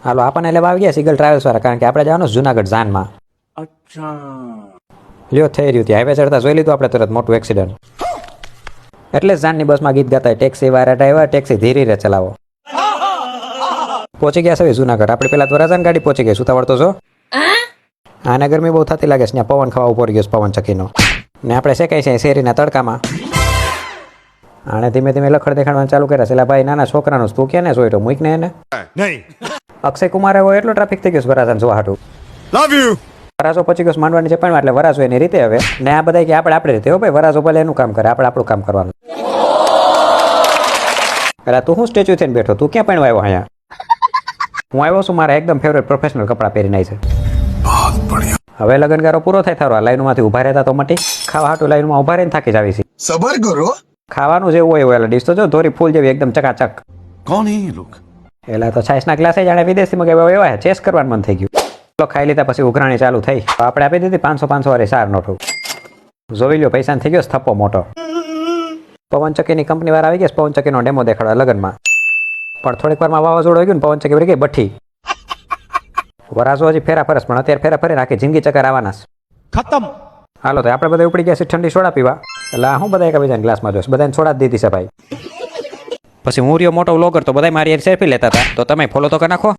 હાલો આપણને લેવા આવી ગયા સિગલ ટ્રાવેલ્સ વાળા, કારણ કે આપણે જવાનું છે જુનાગઢ જાનમાં. લ્યો થઈ રહ્યું ત્યાં હાઈવે ચડતા જોઈ લીધું આપણે તરત મોટું એક્સિડન્ટ. એટલે જ જાનની બસમાં ગીત ગાતા હોય, ટેક્સી વાળા ડ્રાઈવર ટેક્સી ધીરે રે ચલાવો. પહોંચી ગયા છે જુનાગઢ. આપણે પેલા વરાજાન ગાડી પહોંચી ગઈ, સુતાવડ તો જો. આને ગરમી બહુ થતી લાગે છે, ત્યાં પવન ખાવા ઉપર ગયો પવન ચક્કીનો. ને આપણે શેકાઈ છે શેરીના તડકામાં. આને ધીમે ધીમે લખડ દેખાડવાનું ચાલુ કર્યા છે. એટલે ભાઈ નાના છોકરાનું તું ક્યાં ને જોઈતો મૂક ને એને. અક્ષય કુમાર એવો એટલો ટ્રાફિક થઈ ગયો વરાજાને જોવા હાટું. વરાજો પહોંચી ગયો માંડવાની છે પણ એટલે વરાજો એની રીતે હવે. ને આ બધા કે આપણે રીતે હો ભાઈ, વરાજો ભલે એનું કામ કરે, આપણે આપણું કામ કરવાનું. એટલે તું શું સ્ટેચ્યુ થઈને બેઠો, તું ક્યાં પણ આવ્યો અહીંયા? હું આવ્યો છું મારા એકદમ ફેવરેટ પ્રોફેશનલ કપડાં પહેરીને આવી છે. હવે લગનગારો પૂરો થાય થારો, લાઈનમાંથી ઉભા રહેતા તો મટી. ખાવા હાટું લાઈનમાં ઉભા રહીને થાકી જાવી છે. સબર કરો. ખાવાનું જેવું હોય એટલે ડીશ તો જો ધોરી ફૂલ જેવી એકદમ ચકાચક. કોણ હે લોક? એટલે તો છાસના ગ્લાસે જાણે વિદેશી મગાવ્યા એવા ચેસ કરવાનું મન થઈ ગયું. ચલો ખાઈ લીધા પછી ઉઘરાણી ચાલુ થઈ. આપણે આપી દીધી 500 વાળી 4 નોટો. જોઈ લ્યો પૈસા થઈ ગયો થપ્પો મોટો. પવનચક્કીની કંપની વાળા આવી ગયા, પવનચક્કીનો ડેમો દેખાડવા લગનમાં. પણ થોડીક વારમાં વાવાઝોડું આવી ગયું ને પવનચક્કી વળી ગઈ બઠ્ઠી. વરાજો હજી ફેરા ફરસ, પણ અત્યારે ફેરા ફરીને આખી જિંદગી ચક્કર આવવાના ખતમ. હાલો તો આપણે બધા ઉપડી ગયા છે ઠંડી સોડા પીવા. એટલે હું બધા એકબીજાના ગ્લાસમાં જોઈશ, બધાને સોડા જ દીધી છે ભાઈ. પછી હું રહ્યો મોટો વ્લોગર તો બધા મારી સેલ્ફી લેતા હતા, તો તમે ફોલો તો કરી નાખો.